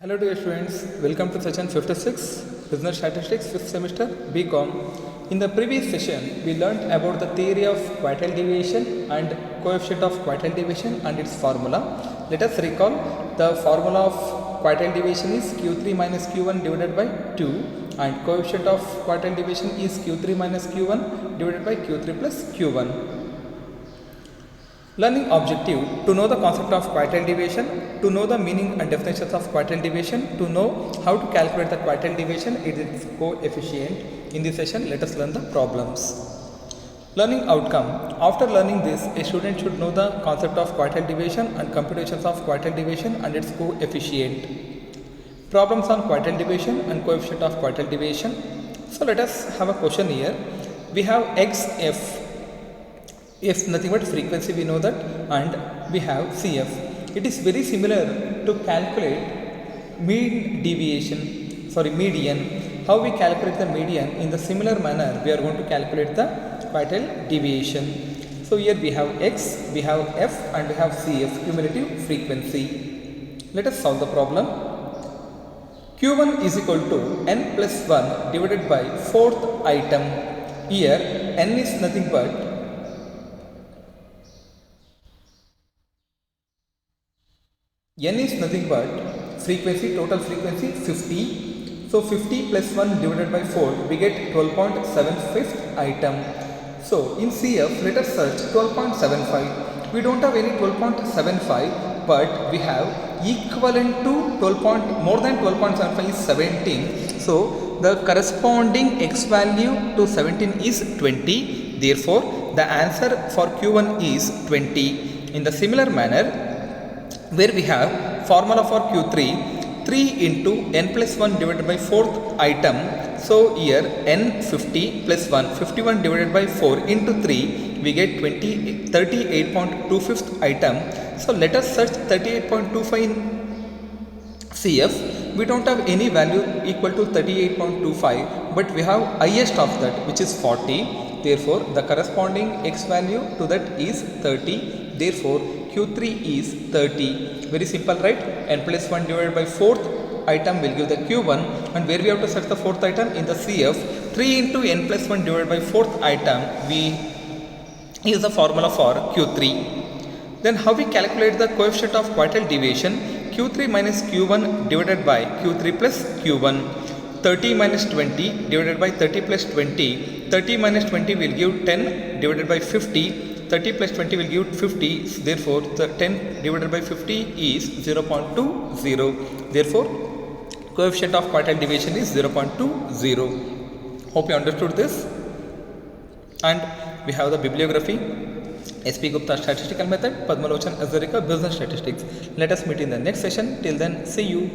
Hello dear students, welcome to session 56 Business Statistics 5th semester BCom. In the previous session, we learnt about the theory of quantile deviation and coefficient of quantile deviation and its formula. Let us recall the formula of quantile deviation is Q3 minus Q1 divided by 2 and coefficient of quantile deviation is Q3 minus Q1 divided by Q3 plus Q1. Learning objective: to know the concept of quantile deviation, to know the meaning and definitions of quantile deviation, to know how to calculate the quantile deviation and its coefficient. In this session, let us learn the problems. Learning outcome: after learning this, a student should know the concept of quantile deviation and computations of quantile deviation and its coefficient. Problems on quantile deviation and coefficient of quantile deviation. So let us have a question here. We have xf. F nothing but frequency, we know that, and we have CF. It is very similar to calculate median. How we calculate the median? In the similar manner, we are going to calculate the quantile deviation. So here we have x, we have f, and we have CF, cumulative frequency. Let us solve the problem. Q1 is equal to n plus 1 divided by 4th item. Here n is nothing but frequency, total frequency 50. So 50 plus 1 divided by 4, we get 12.75th item. So in CF, let us search 12.75. We don't have any 12.75, but we have equivalent to 12. More than 12.75 is 17. So the corresponding x value to 17 is 20. Therefore, the answer for Q1 is 20. In the similar manner, where we have formula for Q3, 3 into n plus 1 divided by 4th item. So here n 50 plus 1, 51 divided by 4 into 3, we get 38.25th item. So let us search 38.25 in CF. We don't have any value equal to 38.25, but we have highest of that, which is 40. Therefore, the corresponding x value to that is 30. Therefore, Q3 is 30. Very simple, right? N plus 1 divided by 4th item will give the Q1, and where we have to search the 4th item in the CF, 3 into n plus 1 divided by 4th item, we use the formula for Q3. Then how we calculate the coefficient of quantile deviation? Q3 minus Q1 divided by Q3 plus Q1. 30 minus 20 divided by 30 plus 20. 30 minus 20 will give 10 divided by 50. 30 plus 20 will give 50. Therefore, the 10 divided by 50 is 0.20. Therefore, coefficient of quantile deviation is 0.20. Hope you understood this. And we have the bibliography. SP Gupta Statistical Method, Padmalochan Azarika Business Statistics. Let us meet in the next session. Till then, see you.